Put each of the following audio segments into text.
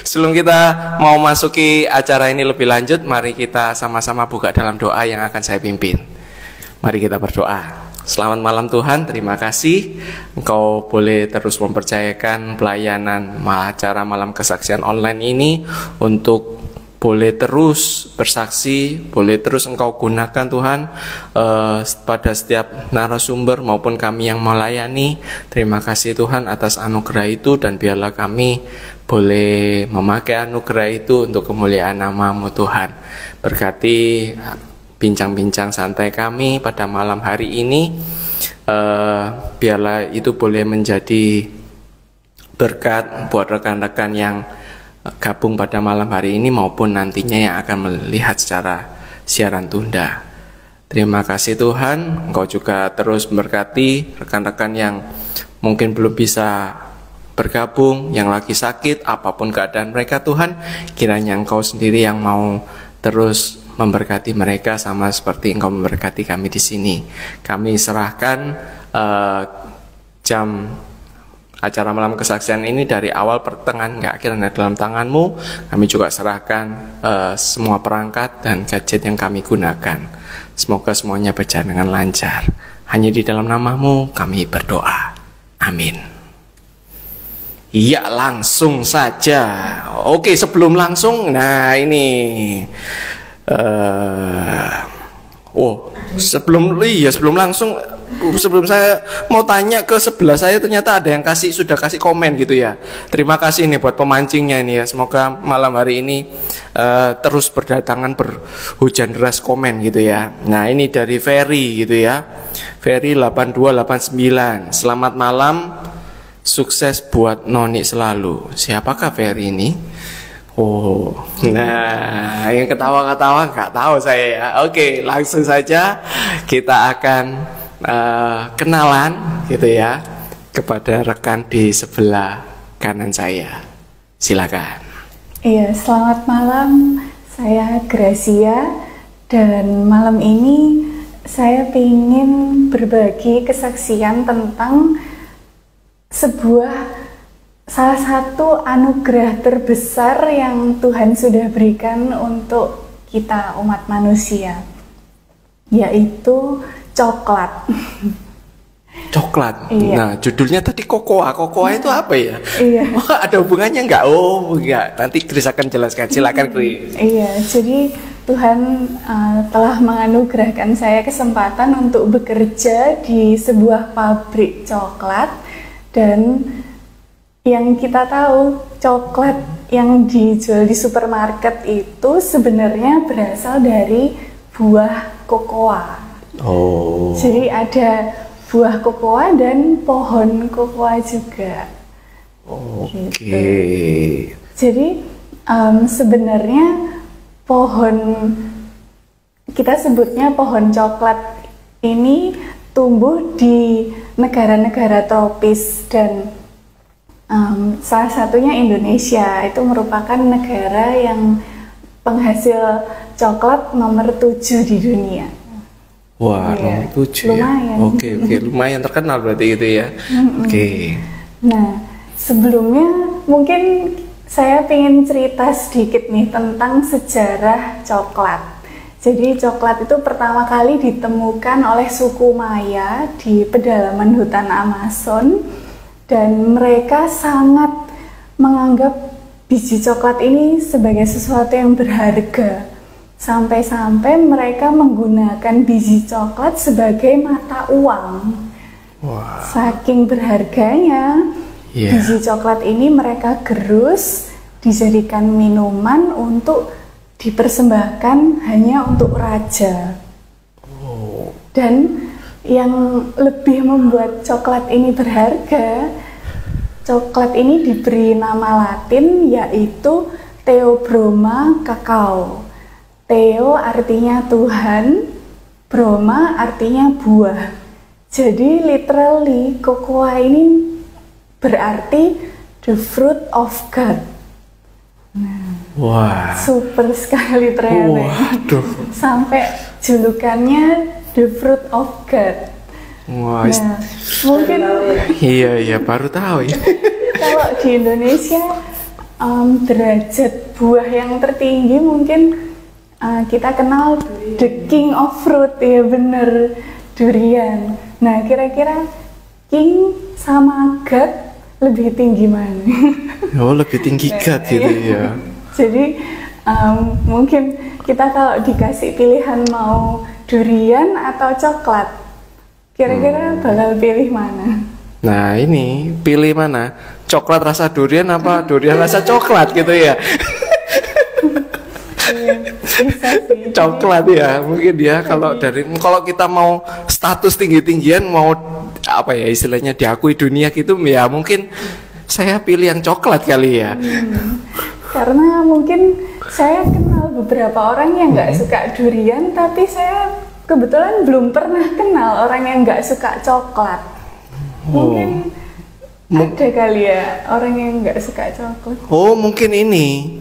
Sebelum kita mau masuki acara ini lebih lanjut, mari kita sama-sama buka dalam doa yang akan saya pimpin. Mari kita berdoa. Selamat malam Tuhan, terima kasih Engkau boleh terus mempercayakan pelayanan acara malam kesaksian online ini untuk boleh terus bersaksi, boleh terus Engkau gunakan Tuhan pada setiap narasumber maupun kami yang melayani. Terima kasih Tuhan atas anugerah itu, dan biarlah kami boleh memakai anugerah itu untuk kemuliaan nama-Mu Tuhan. Berkati bincang-bincang santai kami pada malam hari ini, biarlah itu boleh menjadi berkat buat rekan-rekan yang gabung pada malam hari ini maupun nantinya yang akan melihat secara siaran tunda. Terima kasih Tuhan, Engkau juga terus memberkati rekan-rekan yang mungkin belum bisa bergabung, yang lagi sakit, apapun keadaan mereka Tuhan, kiranya Engkau sendiri yang mau terus memberkati mereka sama seperti Engkau memberkati kami di sini. Kami serahkan jam acara malam kesaksian ini dari awal pertengahan hingga akhir dalam tangan-Mu. Kami juga serahkan semua perangkat dan gadget yang kami gunakan. Semoga semuanya berjalan dengan lancar. Hanya di dalam nama-Mu kami berdoa. Amin. Iya, langsung saja. Oke, sebelum langsung, nah ini sebelum langsung, sebelum saya mau tanya ke sebelah saya, ternyata ada yang sudah kasih komen gitu ya. Terima kasih nih buat pemancingnya ini ya. Semoga malam hari ini terus berdatangan berhujan deras komen gitu ya. Nah ini dari Ferry gitu ya. Ferry 8289. Selamat malam, sukses buat Noni selalu. Siapakah Ferry ini? Oh, nah yang ketawa-ketawa nggak tahu saya ya. Oke, langsung saja kita akan kenalan gitu ya kepada rekan di sebelah kanan saya. Silakan. Iya, selamat malam. Saya Gracia, dan malam ini saya ingin berbagi kesaksian tentang salah satu anugerah terbesar yang Tuhan sudah berikan untuk kita umat manusia, yaitu coklat. Coklat. Iya. Nah, judulnya tadi kokoa. Kokoa itu apa ya? Iya. Oh, ada hubungannya nggak? Oh, enggak. Nanti Chris akan jelaskan. Silakan, Chris. Iya, jadi Tuhan telah menganugerahkan saya kesempatan untuk bekerja di sebuah pabrik coklat, dan yang kita tahu, coklat yang dijual di supermarket itu sebenarnya berasal dari buah kokoa. Oh. Jadi ada buah kokoa dan pohon kokoa juga. Oke. Gitu. Jadi sebenarnya kita sebutnya pohon coklat ini tumbuh di negara-negara tropis, dan salah satunya Indonesia. Itu merupakan negara yang penghasil coklat nomor 7 di dunia. Wah, ya, nomor 7 lumayan. ya. Oke, lumayan terkenal berarti itu ya. Oke. Nah, sebelumnya mungkin saya ingin cerita sedikit nih tentang sejarah coklat. Jadi coklat itu pertama kali ditemukan oleh suku Maya di pedalaman hutan Amazon, dan mereka sangat menganggap biji coklat ini sebagai sesuatu yang berharga. Sampai-sampai mereka menggunakan biji coklat sebagai mata uang. Wah. Saking berharganya, biji coklat ini mereka gerus, dijadikan minuman untuk dipersembahkan hanya untuk raja. Dan yang lebih membuat coklat ini berharga, coklat ini diberi nama Latin yaitu Theobroma cacao. Theo artinya Tuhan, broma artinya buah. Jadi literally kokoa ini berarti the fruit of God. Nah, wah, super sekali ternyata. Waduh. Sampai julukannya the fruit of God. Wah, Nah, mungkin iya baru tahu ya. kalau di Indonesia derajat buah yang tertinggi mungkin kita kenal the king of fruit, ya bener, durian. Nah, kira-kira king sama god lebih tinggi mana? Oh, lebih tinggi god gitu ya. Jadi mungkin kita kalau dikasih pilihan mau durian atau coklat, kira-kira bakal pilih mana? Nah, ini pilih mana? Coklat rasa durian apa durian rasa coklat gitu ya? Bisa sih. Coklat ya, mungkin dia kalau kita mau status tinggi-tinggian, mau apa ya istilahnya diakui dunia gitu ya, mungkin saya pilih yang coklat kali ya. Karena mungkin saya kenal beberapa orang yang nggak suka durian, tapi saya kebetulan belum pernah kenal orang yang nggak suka coklat. Mungkin ada kali ya orang yang nggak suka coklat. Oh, mungkin ini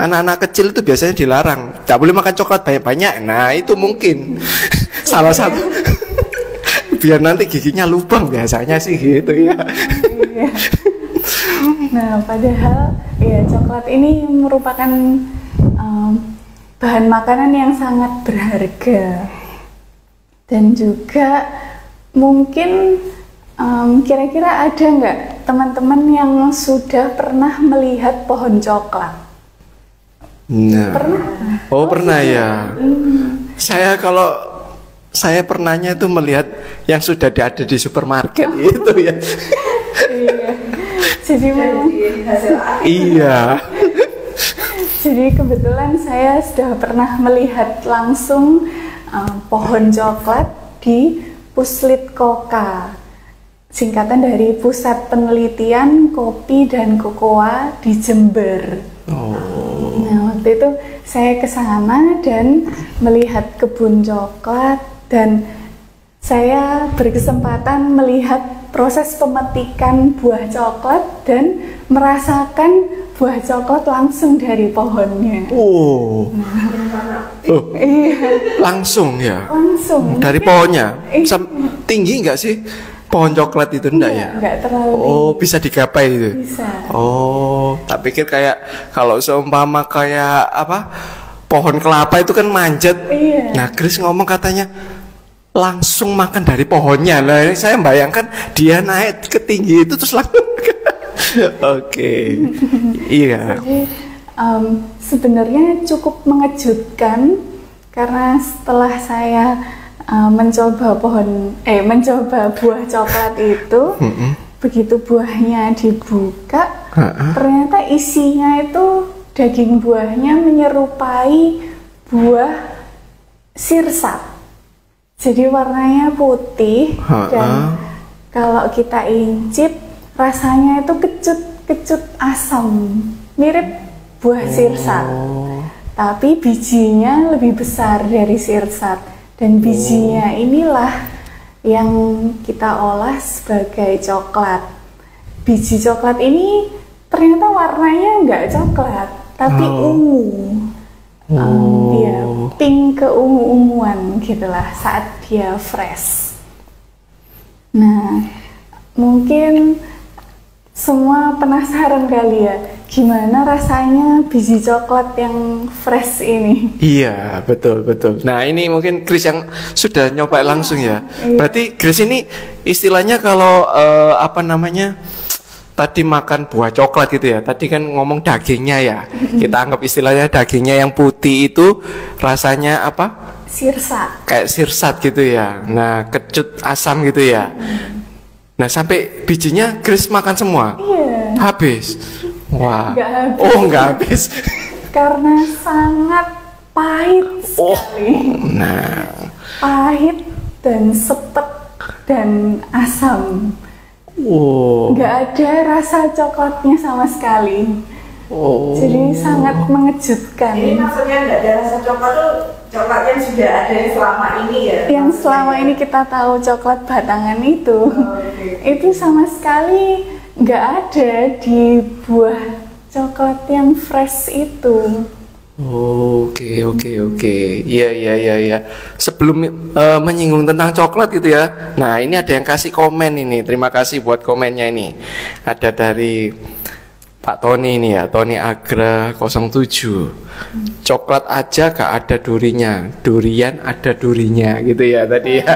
anak-anak kecil itu biasanya dilarang, tak boleh makan coklat banyak-banyak. Nah, itu mungkin salah satu biar nanti giginya lubang, biasanya sih gitu ya. Iya. Nah, padahal ya coklat ini merupakan bahan makanan yang sangat berharga, dan juga mungkin kira-kira ada nggak teman-teman yang sudah pernah melihat pohon coklat? Nah. Pernah? Oh, pernah ya. Saya pernahnya itu melihat yang sudah ada di supermarket itu ya. Iya. Jadi memang Iya. Jadi kebetulan saya sudah pernah melihat langsung pohon coklat di Puslitkoka, singkatan dari Pusat Penelitian Kopi dan Kokoa di Jember. Nah, waktu itu saya ke sana dan melihat kebun coklat, dan saya berkesempatan melihat proses pemetikan buah coklat dan merasakan buah coklat langsung dari pohonnya. Oh. Iya, Langsung ya. langsung. Dari pohonnya. Tinggi nggak sih pohon coklat itu, enggak ya? Enggak terlalu Oh, bisa digapai itu. bisa. Oh, tak pikir kayak kalau seumpama kayak apa? Pohon kelapa itu kan manjat. Iya. Nah, Chris ngomong katanya langsung makan dari pohonnya. Nah, saya bayangkan dia naik ke tinggi itu terus langsung. Oke. Iya. Jadi sebenarnya cukup mengejutkan karena setelah saya mencoba buah coklat itu, begitu buahnya dibuka, ternyata isinya itu daging buahnya menyerupai buah sirsat. Jadi warnanya putih dan kalau kita incip rasanya itu kecut asam, mirip buah sirsat. Tapi bijinya lebih besar dari sirsat, dan bijinya inilah yang kita olah sebagai coklat. Biji coklat ini ternyata warnanya nggak coklat, tapi ungu. Dia pink keungu-unguan gitulah saat dia fresh. Nah, mungkin semua penasaran kali ya, gimana rasanya biji coklat yang fresh ini? Iya, betul. Nah, ini mungkin Chris yang sudah nyoba langsung ya. Berarti Chris ini istilahnya kalau tadi makan buah coklat gitu ya. Tadi kan ngomong dagingnya ya. Kita anggap istilahnya dagingnya yang putih itu rasanya apa? Sirsat. Kayak sirsat gitu ya. Nah, kecut asam gitu ya. Nah, sampai bijinya Chris makan semua. Iya. Habis. Wah. Nggak habis. Oh, nggak habis. Karena sangat pahit sekali. Nah. Pahit dan sepet dan asam. Nggak ada rasa coklatnya sama sekali. Jadi sangat mengejutkan. Ini maksudnya nggak ada rasa coklat tuh coklat yang sudah ada selama ini ya? Yang selama ini kita tahu coklat batangan itu, itu sama sekali nggak ada di buah coklat yang fresh itu. Oke. Iya. Sebelum menyinggung tentang coklat gitu ya. Nah, ini ada yang kasih komen ini. Terima kasih buat komennya ini. Ada dari Pak Tony ini ya, Tony Agra 07. Coklat aja gak ada durinya, durian ada durinya gitu ya tadi ya.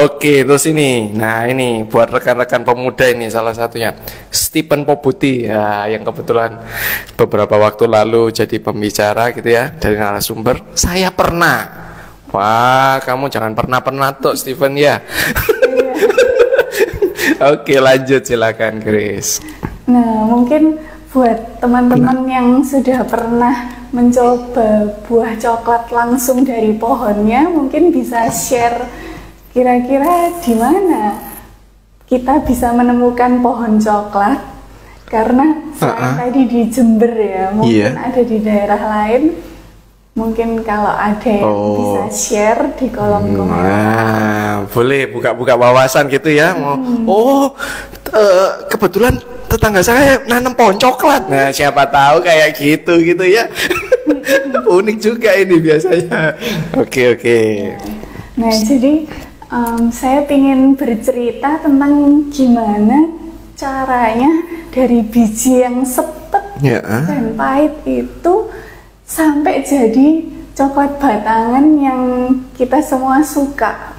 Oke, terus ini. Nah, ini buat rekan-rekan pemuda ini salah satunya Stephen Pobuti ya, yang kebetulan beberapa waktu lalu jadi pembicara gitu ya dari narasumber. Saya pernah. Wah, kamu jangan pernah-pernah tuh Stephen ya. Oke, lanjut silakan Grace. Nah, mungkin buat teman-teman yang sudah pernah mencoba buah coklat langsung dari pohonnya, mungkin bisa share kira-kira di mana kita bisa menemukan pohon coklat. Karena selain tadi di Jember ya, mungkin ada di daerah lain. Mungkin kalau ada yang bisa share di kolom komentar. Nah, boleh buka-buka wawasan gitu ya. Kebetulan tetangga saya nanam pohon coklat. Nah, siapa tahu kayak gitu ya. Unik juga ini biasanya. Oke. Nah, jadi saya ingin bercerita tentang gimana caranya dari biji yang sepet dan pahit itu sampai jadi coklat batangan yang kita semua suka.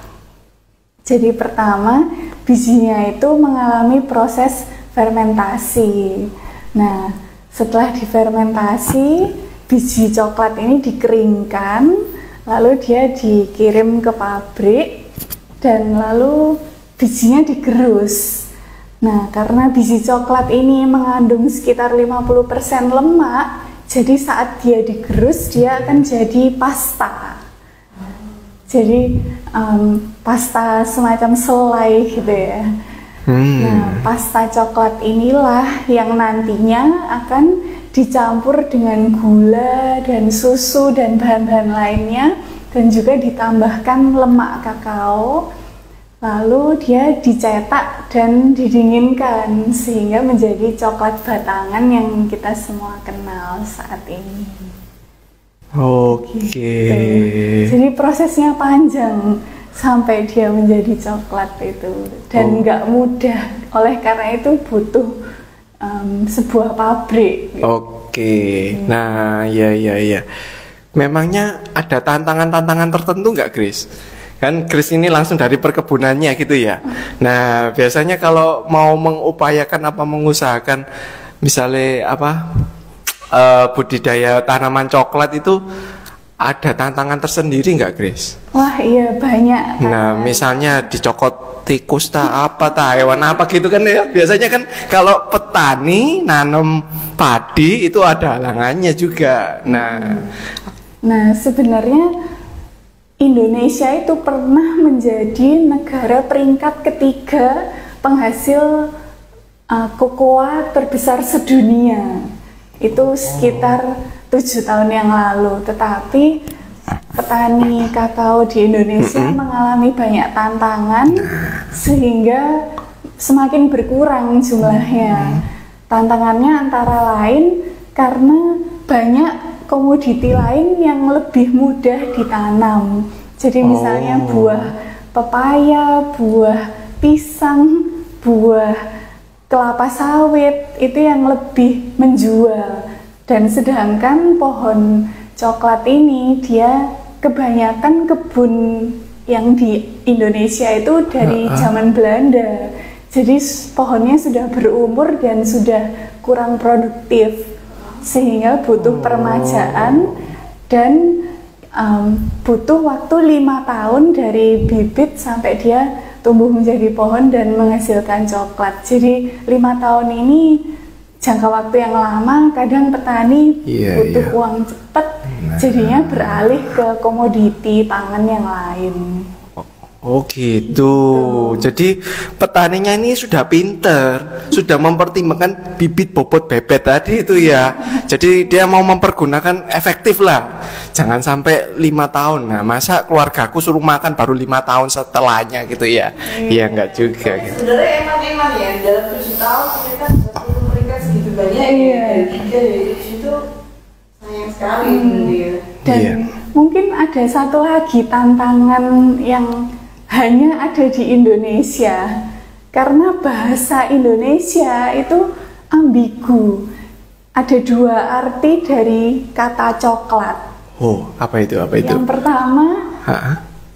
Jadi pertama, bijinya itu mengalami proses fermentasi. Nah, setelah difermentasi, biji coklat ini dikeringkan, lalu dia dikirim ke pabrik, dan lalu bijinya digerus. Nah, karena biji coklat ini mengandung sekitar 50% lemak, jadi saat dia digerus, dia akan jadi pasta. Jadi pasta semacam selai gitu ya. Nah, pasta coklat inilah yang nantinya akan dicampur dengan gula dan susu dan bahan-bahan lainnya, dan juga ditambahkan lemak kakao. Lalu dia dicetak dan didinginkan sehingga menjadi coklat batangan yang kita semua kenal saat ini. Oke. Gitu. Jadi prosesnya panjang sampai dia menjadi coklat itu, dan nggak mudah. Oleh karena itu butuh sebuah pabrik. Oke. Nah, ya. Memangnya ada tantangan-tantangan tertentu nggak, Grace? Kan Grace ini langsung dari perkebunannya gitu ya. Nah, biasanya kalau mau mengupayakan mengusahakan misalnya budidaya tanaman coklat itu ada tantangan tersendiri nggak, Grace? Wah, iya banyak. Nah, misalnya dicokot tikus hewan apa gitu kan ya. Biasanya kan kalau petani nanam padi itu ada halangannya juga. Nah, sebenarnya Indonesia itu pernah menjadi negara peringkat ketiga penghasil kokoa terbesar sedunia. Itu sekitar 7 tahun yang lalu. Tetapi petani kakao di Indonesia mengalami banyak tantangan sehingga semakin berkurang jumlahnya. Tantangannya antara lain karena banyak komoditi lain yang lebih mudah ditanam. Jadi misalnya buah pepaya, buah pisang, buah kelapa sawit itu yang lebih menjual. Dan sedangkan pohon coklat ini dia kebanyakan kebun yang di Indonesia itu dari zaman Belanda. Jadi pohonnya sudah berumur dan sudah kurang produktif, sehingga butuh permajaan dan butuh waktu 5 tahun dari bibit sampai dia tumbuh menjadi pohon dan menghasilkan coklat. Jadi 5 tahun ini jangka waktu yang lama. Kadang petani butuh uang cepat, jadinya beralih ke komoditi pangan yang lain. Oh gitu. Jadi petaninya ini sudah pinter, sudah mempertimbangkan bibit bobot bebet tadi itu ya. Jadi dia mau mempergunakan efektif lah. Jangan sampai 5 tahun. Nah, masa keluargaku suruh makan baru 5 tahun setelahnya gitu ya. Iya enggak juga gitu. Sebenarnya emang ya dalam 7 tahun kita peringkat segitu banyak ya. Dari situ sayang sekali dia. Dan mungkin ada satu lagi tantangan yang hanya ada di Indonesia, karena bahasa Indonesia itu ambigu. Ada 2 arti dari kata coklat. Oh, apa itu? Apa itu? Yang pertama,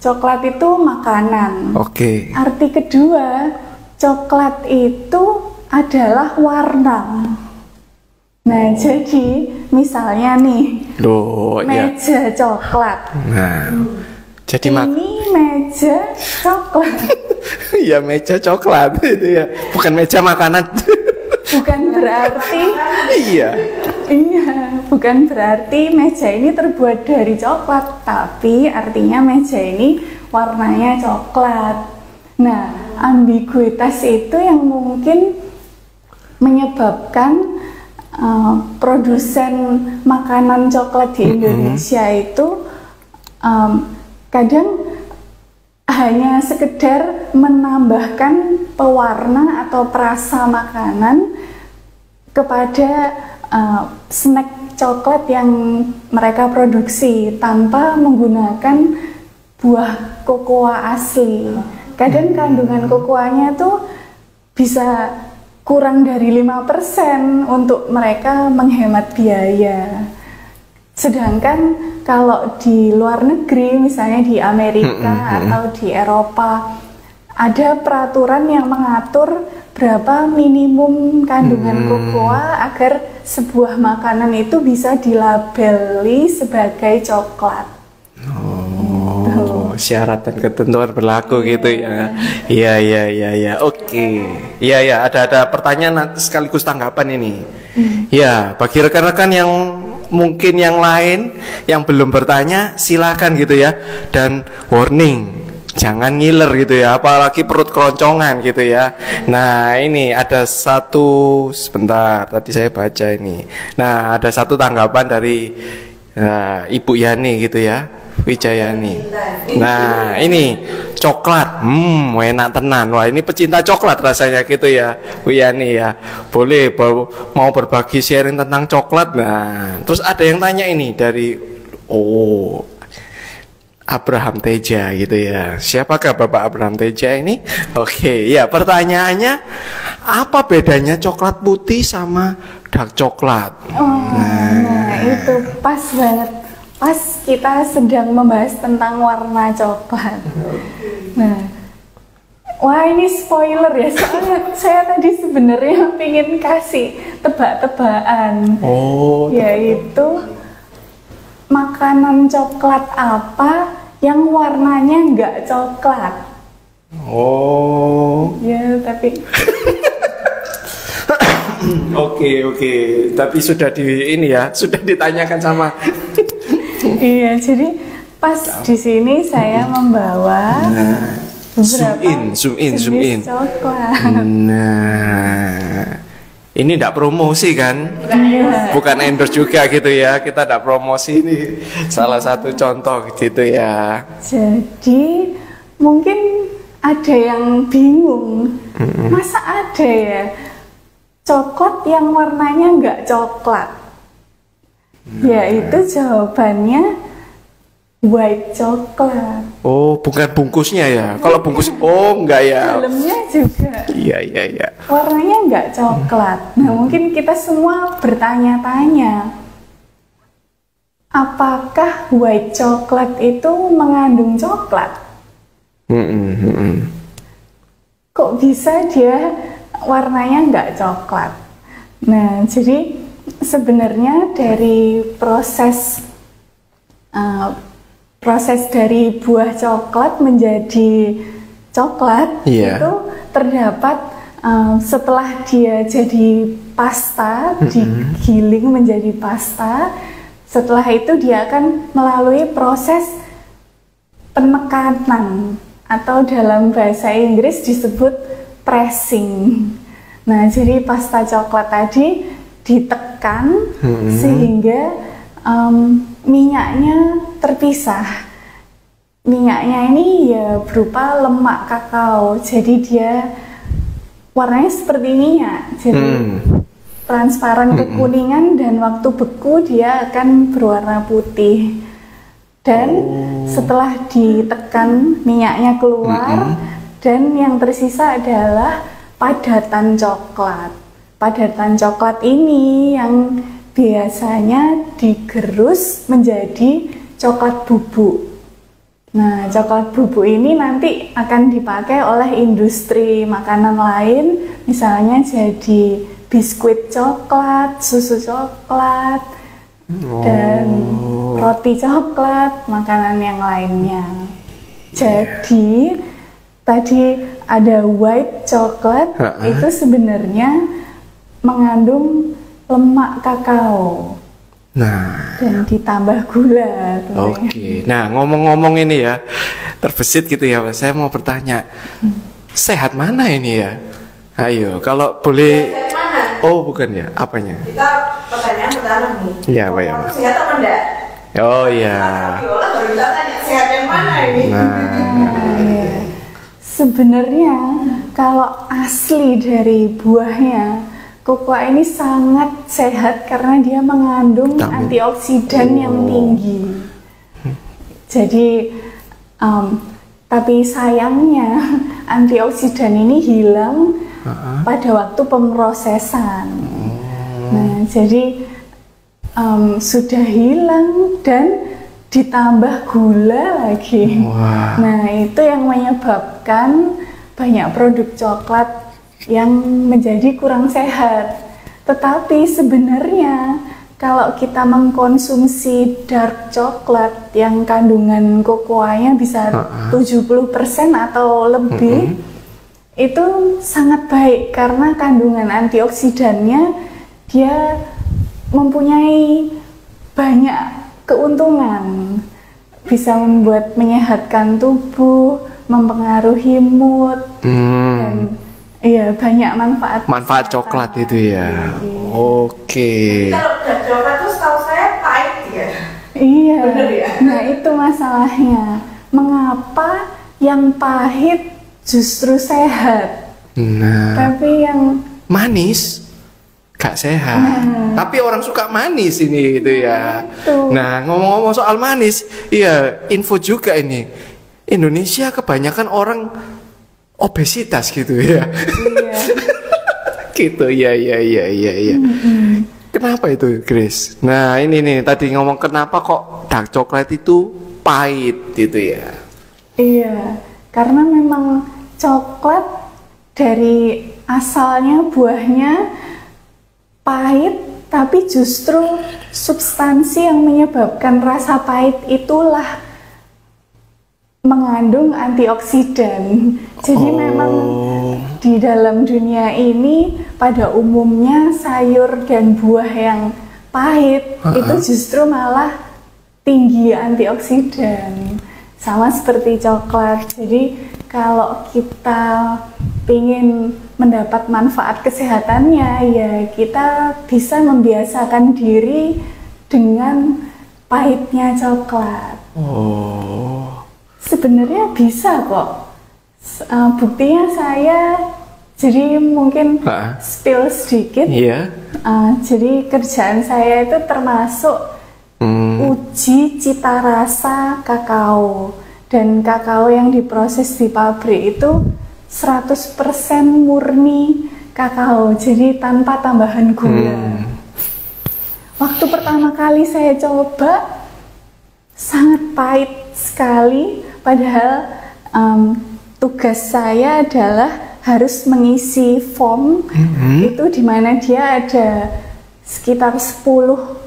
coklat itu makanan. Oke. Arti kedua, coklat itu adalah warna. Nah, jadi misalnya nih, Loh, ya. meja coklat. Nah, jadi Ini meja coklat. ya meja coklat itu ya, bukan meja makanan. Bukan berarti Iya. Iya, bukan berarti meja ini terbuat dari coklat, tapi artinya meja ini warnanya coklat. Nah, ambiguitas itu yang mungkin menyebabkan produsen makanan coklat di Indonesia itu kadang hanya sekedar menambahkan pewarna atau perasa makanan kepada snack coklat yang mereka produksi tanpa menggunakan buah kokoa asli. Kadang kandungan kokoanya tuh bisa kurang dari 5% untuk mereka menghemat biaya. Sedangkan kalau di luar negeri, misalnya di Amerika atau di Eropa, ada peraturan yang mengatur berapa minimum kandungan kokoa agar sebuah makanan itu bisa dilabeli sebagai coklat. Oh, syarat dan ketentuan berlaku gitu ya. Iya. Oke. Iya, ada pertanyaan sekaligus tanggapan ini. Ya, bagi rekan-rekan yang mungkin yang lain yang belum bertanya, silakan gitu ya. Dan warning, jangan ngiler gitu ya, apalagi perut keroncongan gitu ya. Nah, ini ada satu, sebentar, tadi saya baca ini. Nah, ada satu tanggapan dari Ibu Yani gitu ya, Wijayani. Nah, ini coklat, enak tenan. Wah, ini pecinta coklat rasanya gitu ya, Bu Yani ya. Boleh mau berbagi sharing tentang coklat. Nah, terus ada yang tanya ini dari Abraham Teja gitu ya. Siapakah Bapak Abraham Teja ini? Oke, ya pertanyaannya, apa bedanya coklat putih sama dark coklat? Nah, itu pas banget. Pas kita sedang membahas tentang warna coklat. Nah, wah ini spoiler ya, soalnya saya tadi sebenarnya pengen kasih tebak-tebakan. Yaitu makanan coklat apa yang warnanya nggak coklat? Ya, tapi Oke. Tapi sudah sudah ditanyakan sama. Iya, jadi pas di sini saya membawa beberapa zoom in. jenis coklat. Nah, ini tidak promosi kan? Iya. Bukan endorse juga gitu ya. Kita tidak promosi, ini salah satu contoh gitu ya. Jadi mungkin ada yang bingung, masa ada ya coklat yang warnanya nggak coklat? Yaitu jawabannya white coklat. Oh, bukan bungkusnya ya? Kalau bungkus, enggak ya? Dalamnya juga. Iya. Warnanya nggak coklat. Nah, mungkin kita semua bertanya-tanya, apakah white coklat itu mengandung coklat? Kok bisa dia warnanya nggak coklat? Nah, jadi sebenarnya dari proses dari buah coklat menjadi coklat itu terdapat setelah dia jadi pasta, digiling menjadi pasta. Setelah itu dia akan melalui proses penekanan atau dalam bahasa Inggris disebut pressing. Nah, jadi pasta coklat tadi ditekan sehingga minyaknya terpisah. Minyaknya ini ya berupa lemak kakao, jadi dia warnanya seperti minyak, jadi transparan kekuningan, dan waktu beku dia akan berwarna putih. Dan setelah ditekan minyaknya keluar, Dan yang tersisa adalah padatan coklat. Padatan coklat ini yang biasanya digerus menjadi coklat bubuk. Nah, coklat bubuk ini nanti akan dipakai oleh industri makanan lain, misalnya jadi biskuit coklat, susu coklat, dan roti coklat, makanan yang lainnya. Jadi, tadi ada white coklat, itu sebenarnya mengandung lemak kakao. Nah, dan ditambah gula. Oke. Nah, ngomong-ngomong ini ya, terbesit gitu ya, saya mau bertanya, sehat mana ini ya? Ayo, kalau boleh. Sehat mana? Oh, bukan ya, apanya? Kita pertanyaan pertama nih. Iya, Pak ya. Sehat apa enggak? Oh iya. Viola baru kita tanya sehat yang mana ini? Nah, sebenarnya kalau asli dari buahnya, kokoa ini sangat sehat karena dia mengandung antioksidan yang tinggi. Jadi, tapi sayangnya antioksidan ini hilang pada waktu pemrosesan. Nah, jadi sudah hilang dan ditambah gula lagi. Nah, itu yang menyebabkan banyak produk coklat yang menjadi kurang sehat. Tetapi sebenarnya kalau kita mengkonsumsi dark coklat yang kandungan kokoanya bisa 70% atau lebih, itu sangat baik karena kandungan antioksidannya dia mempunyai banyak keuntungan. Bisa membuat menyehatkan tubuh, mempengaruhi mood, dan iya, banyak manfaat coklat itu ya. Oke. Kalau dark coklat tuh setahu saya pahit ya. Iya. Bener ya? Nah, itu masalahnya. Mengapa yang pahit justru sehat? Nah, Tapi yang manis gak sehat. Tapi orang suka manis ini gitu ya. Nah, ngomong-ngomong soal manis, iya, info juga ini. Indonesia kebanyakan orang obesitas gitu ya. iya. Gitu ya. Kenapa itu, Grace? Nah, ini nih tadi ngomong kenapa kok dark coklat itu pahit gitu ya. Iya, karena memang coklat dari asalnya buahnya pahit, tapi justru substansi yang menyebabkan rasa pahit itulah mengandung antioksidan. Jadi memang di dalam dunia ini pada umumnya sayur dan buah yang pahit itu justru malah tinggi antioksidan. Sama seperti coklat. Jadi kalau kita ingin mendapat manfaat kesehatannya, ya kita bisa membiasakan diri dengan pahitnya coklat. Sebenarnya bisa kok. Buktinya saya, jadi mungkin spill sedikit. Iya. Jadi kerjaan saya itu termasuk uji cita rasa kakao. Dan kakao yang diproses di pabrik itu 100% murni kakao, jadi tanpa tambahan gula. Waktu pertama kali saya coba, sangat pahit sekali, padahal tugas saya adalah harus mengisi form itu dimana dia ada sekitar 10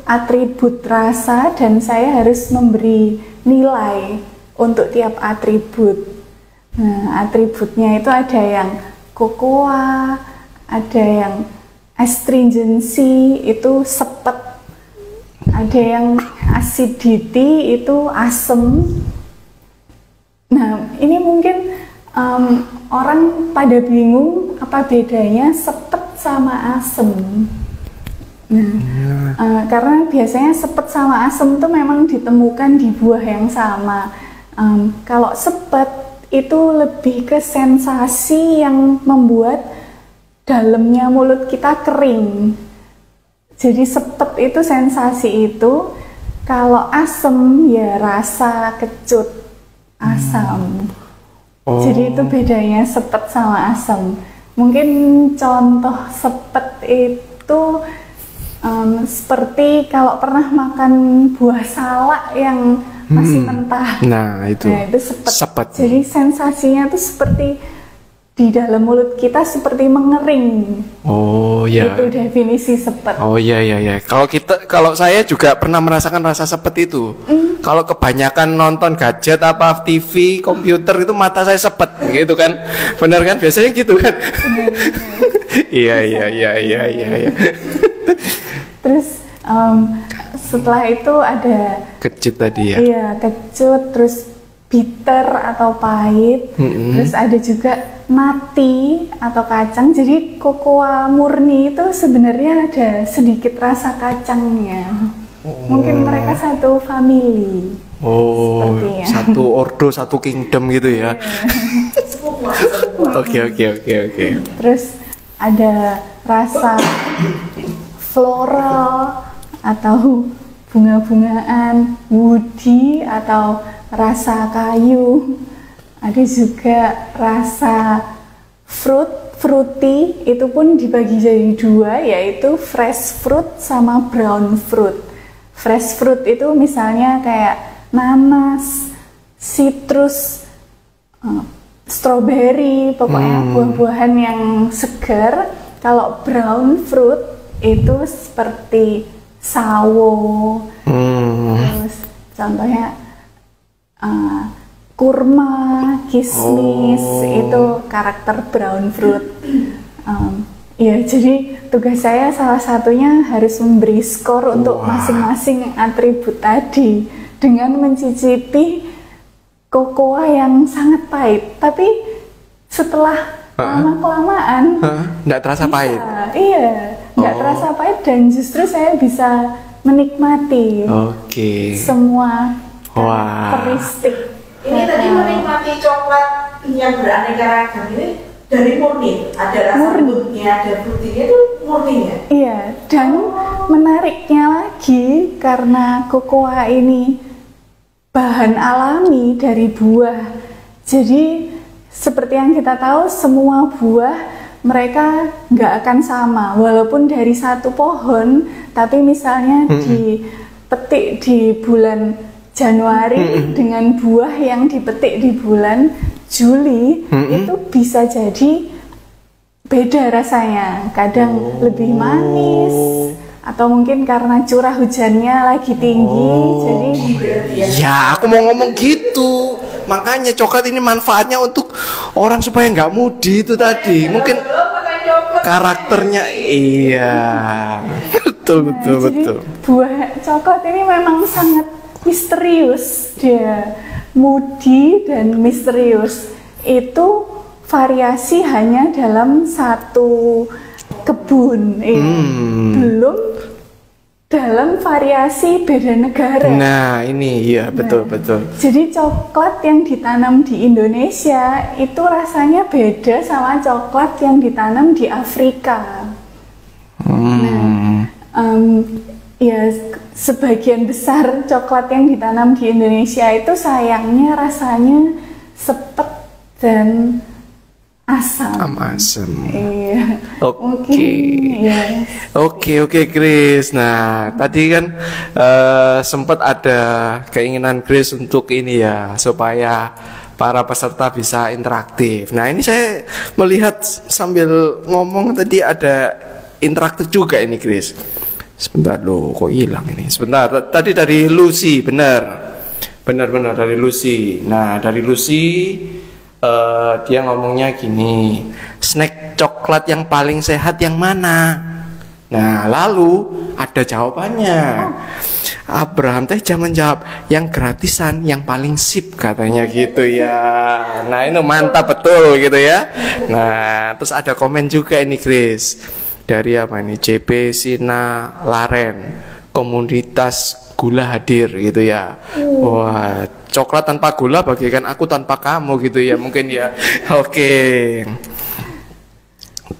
atribut rasa dan saya harus memberi nilai untuk tiap atribut. Nah, atributnya itu ada yang kokoa, ada yang astringency itu sepet, ada yang acidity itu asem. Nah, ini mungkin orang pada bingung apa bedanya sepet sama asem. Nah, karena biasanya sepet sama asem itu memang ditemukan di buah yang sama. Kalau sepet itu lebih ke sensasi yang membuat dalamnya mulut kita kering. Jadi sepet itu sensasi itu. Kalau asem ya rasa kecut, asam. Oh. Jadi itu bedanya sepet sama asam. Mungkin contoh sepet itu seperti kalau pernah makan buah salak yang masih mentah. Nah, itu sepet. Sepet. Jadi sensasinya tuh seperti di dalam mulut kita seperti mengering. Oh ya. Itu definisi sepet. Oh iya. Kalau saya juga pernah merasakan rasa sepet itu. Kalau kebanyakan nonton gadget apa TV, komputer itu mata saya sepet gitu kan. Benar kan? Biasanya gitu kan. Iya. Terus setelah itu ada Kecut tadi ya. Iya, kecut, terus bitter atau pahit. Terus ada juga nati atau kacang. Jadi kokoa murni itu sebenarnya ada sedikit rasa kacangnya. Mungkin mereka satu family. Oh, sepertinya. satu ordo, satu kingdom gitu ya. Oke. Terus ada rasa floral atau bunga-bungaan, woody atau rasa kayu. Ada juga rasa fruity, itu pun dibagi jadi dua, yaitu fresh fruit sama brown fruit. Fresh fruit itu misalnya kayak nanas, citrus, strawberry, pokoknya buah-buahan yang segar. Kalau brown fruit itu seperti sawo, terus contohnya kurma, kismis, itu karakter brown fruit. Ya, jadi tugas saya salah satunya harus memberi skor untuk masing-masing atribut tadi dengan mencicipi kokoa yang sangat pahit. Tapi setelah lama-kelamaan nggak terasa pahit. Iya, nggak terasa pahit dan justru saya bisa menikmati semua karakteristik. Ini tadi menikmati coklat yang beraneka ragam ini dari murni, ada rasa lembutnya, ada frutinya, itu murni ya? Iya, dan menariknya lagi karena kokoa ini bahan alami dari buah. Jadi seperti yang kita tahu, semua buah mereka nggak akan sama, walaupun dari satu pohon, tapi misalnya dipetik di bulan Januari dengan buah yang dipetik di bulan Juli, itu bisa jadi beda rasanya. Kadang lebih manis, atau mungkin karena curah hujannya lagi tinggi, jadi ya aku mau ngomong gitu. Makanya coklat ini manfaatnya untuk orang supaya nggak mudi itu tadi. Mungkin karakternya iya. betul. Jadi buah coklat ini memang sangat misterius. Dia moody dan misterius. Itu variasi hanya dalam satu kebun, belum dalam variasi beda negara. Nah ini iya betul. Jadi coklat yang ditanam di Indonesia itu rasanya beda sama coklat yang ditanam di Afrika. Ya sebagian besar coklat yang ditanam di Indonesia itu sayangnya rasanya sepet dan asam. Iya. Oke, Grace. Nah, tadi kan sempat ada keinginan Grace untuk ini ya, supaya para peserta bisa interaktif. Nah, ini saya melihat sambil ngomong tadi ada interaktif juga ini, Grace. Sebentar loh, kok hilang ini? Sebentar. Tadi dari Lucy, benar dari Lucy. Nah, dari Lucy dia ngomongnya gini, snack coklat yang paling sehat yang mana? Nah, lalu ada jawabannya. Abraham teh jangan jawab yang gratisan, yang paling sip katanya gitu ya. Nah, itu mantap betul gitu ya. Nah, terus ada komen juga ini, Chris. Dari apa ini? JP Sina Laren, komunitas gula hadir gitu ya. Wah, coklat tanpa gula bagaikan aku tanpa kamu gitu ya mungkin ya. Oke.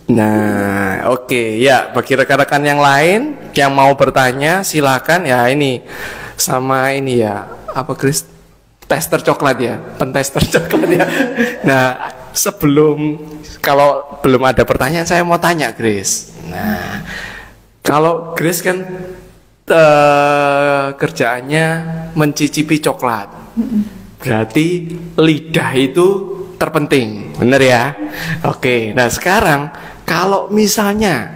Nah, ya bagi rekan-rekan yang lain yang mau bertanya silakan ya, ini sama ini ya. Apa Chris? tester coklat ya, pentester coklat ya. Nah, sebelum, kalau belum ada pertanyaan, saya mau tanya Grace. Nah, kalau Grace kan kerjaannya mencicipi coklat, berarti lidah itu terpenting, bener ya? Oke, nah sekarang kalau misalnya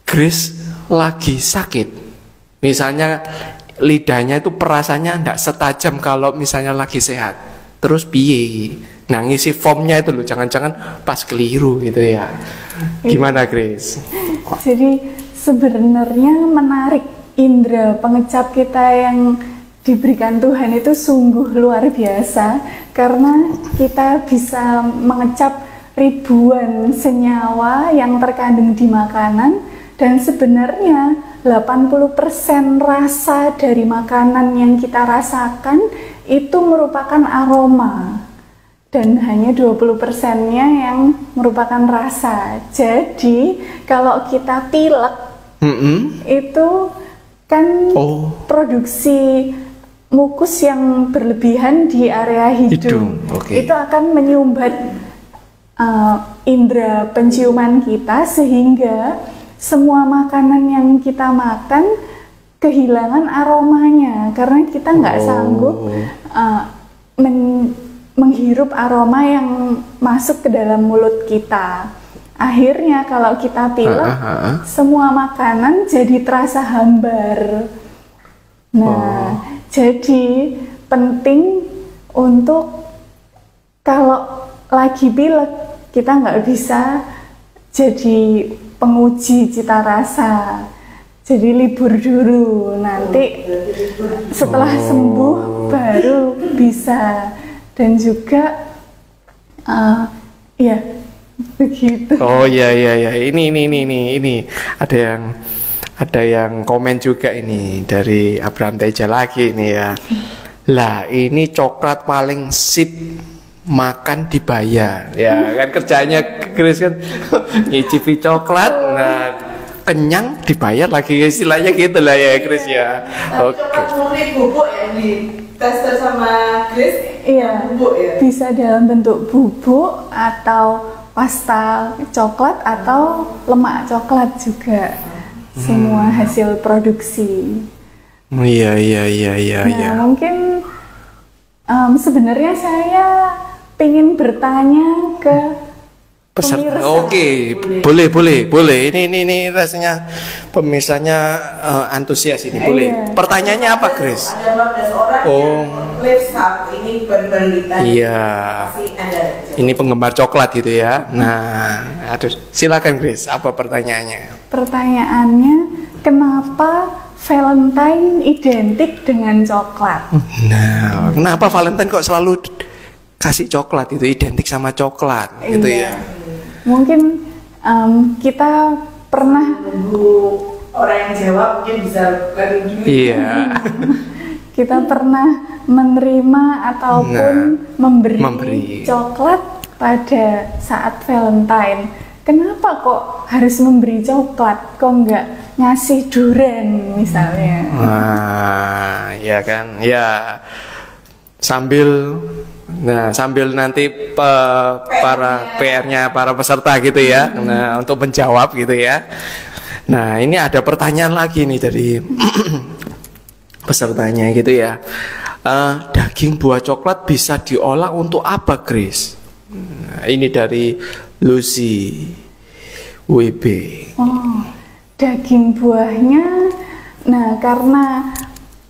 Grace lagi sakit, misalnya lidahnya itu perasaannya tidak setajam kalau misalnya lagi sehat, terus piye? Nah, ngisi formnya itu loh, jangan-jangan pas keliru gitu ya. Gimana Grace? Jadi sebenarnya menarik, indera pengecap kita yang diberikan Tuhan itu sungguh luar biasa, karena kita bisa mengecap ribuan senyawa yang terkandung di makanan, dan sebenarnya 80% rasa dari makanan yang kita rasakan itu merupakan aroma, dan hanya 20%-nya yang merupakan rasa. Jadi kalau kita pilek itu kan produksi mukus yang berlebihan di area hidung. Okay. Itu akan menyumbat indera penciuman kita, sehingga semua makanan yang kita makan kehilangan aromanya, karena kita nggak sanggup menghirup aroma yang masuk ke dalam mulut kita. Akhirnya kalau kita pilek, semua makanan jadi terasa hambar. Nah, jadi penting untuk kalau lagi pilek, kita nggak bisa jadi penguji cita rasa. Jadi libur dulu, nanti setelah sembuh baru bisa. Dan juga ya begitu. Oh ya. Ini ada yang komen juga ini dari Abraham Teja lagi ini ya. Lah, ini coklat paling sip makan dibayar. Ya, kan kerjanya Grace kan nyicipi coklat, nah kenyang dibayar lagi, istilahnya gitu lah ya Grace ya. Oke. Coklat murni bubuk ya di tester sama Grace. Iya, bisa dalam bentuk bubuk atau pasta coklat atau lemak coklat juga. Semua hasil produksi. Iya. Nah, mungkin sebenarnya saya ingin bertanya ke peserta. pemirsa. Oke, boleh. Ini rasanya pemirsanya antusias ini, boleh. Iya. Pertanyaannya apa, Grace? Ada 15 orang yang live sub, ini penelitian. Iya. Pasti ada. Ini penggemar coklat gitu ya. Nah, aduh, silakan Grace, apa pertanyaannya? Pertanyaannya, kenapa Valentine identik dengan coklat? Nah, kenapa Valentine kok selalu kasih coklat, itu identik sama coklat gitu ya? Mungkin kita pernah Orang yang jawab mungkin bisa bukan dulu. Iya. Kita pernah menerima ataupun memberi coklat pada saat Valentine. Kenapa kok harus memberi coklat? Kok nggak ngasih durian misalnya? Nah, ya kan, ya sambil nanti para PR-nya para peserta gitu ya, nah untuk menjawab gitu ya. Nah, ini ada pertanyaan lagi nih dari pesertanya gitu ya. Daging buah coklat bisa diolah untuk apa, Grace? Nah, ini dari Lucy WB. Oh, daging buahnya, nah karena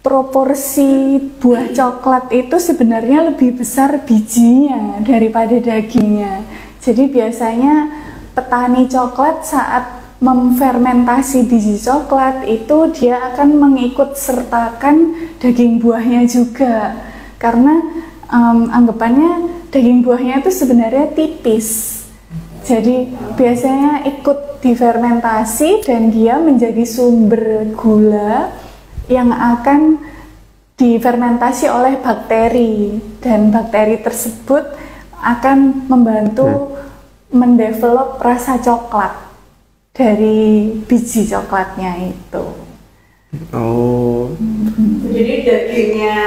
proporsi buah coklat itu sebenarnya lebih besar bijinya daripada dagingnya. Jadi biasanya petani coklat saat memfermentasi biji coklat itu dia akan mengikut sertakan daging buahnya juga, karena anggapannya daging buahnya itu sebenarnya tipis. Jadi biasanya ikut difermentasi dan dia menjadi sumber gula yang akan difermentasi oleh bakteri, dan bakteri tersebut akan membantu mendevelop rasa coklat dari biji coklatnya itu. Oh. Jadi dagingnya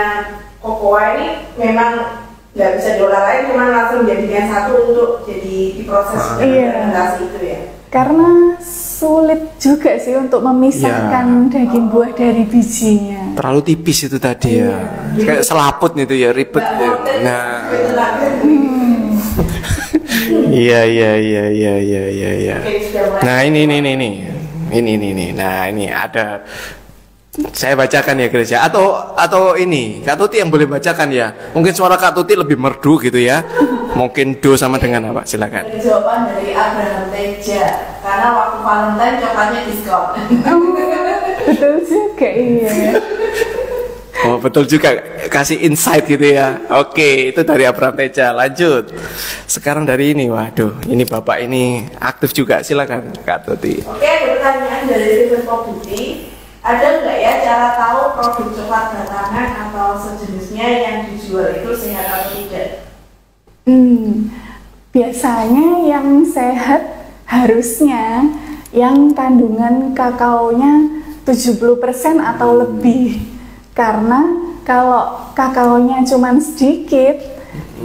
kokoa ini memang nggak bisa diolah lagi, cuma langsung jadikan satu untuk jadi diproses fermentasi itu ya. Karena sulit juga sih untuk memisahkan daging buah dari bijinya. Terlalu tipis itu tadi ya. Kayak selaput itu ya, ribet ya. Nah. Iya. Nah, ini. Nah, ini ada. Saya bacakan ya Grace ya. Atau ini Kak Tuti yang boleh bacakan ya. Mungkin suara Kak Tuti lebih merdu gitu ya. Mungkin do sama dengan apa? Silakan. Jawaban dari Abraham Teja. Karena waktu Valentine coklatnya diskon. Betul juga, iya. Oh betul juga, kasih insight gitu ya. Oke, itu dari Abraham Teja. Lanjut. Sekarang dari ini, waduh, ini bapak ini aktif juga. Silakan Kak Tuti. Oke, ada pertanyaan dari Steven Putri. Ada nggak ya cara tahu produk coklat batangan atau sejenisnya yang dijual itu sehat atau tidak? Biasanya yang sehat harusnya yang kandungan kakaonya 70% atau lebih. Karena kalau kakaonya cuma sedikit,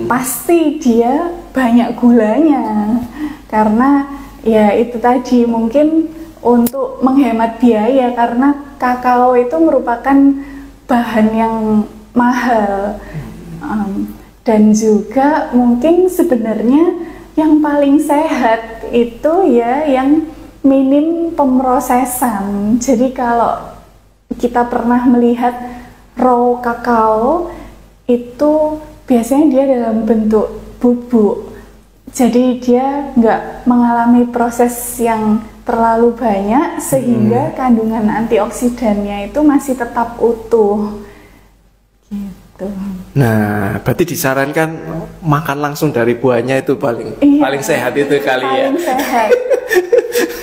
pasti dia banyak gulanya. Karena ya itu tadi mungkin untuk menghemat biaya, karena kakao itu merupakan bahan yang mahal. Dan juga mungkin sebenarnya yang paling sehat itu ya yang minim pemrosesan. Jadi kalau kita pernah melihat raw kakao itu biasanya dia dalam bentuk bubuk. Jadi dia nggak mengalami proses yang terlalu banyak sehingga kandungan antioksidannya itu masih tetap utuh. Gitu. Nah, berarti disarankan makan langsung dari buahnya itu paling sehat itu kali ya. Paling sehat.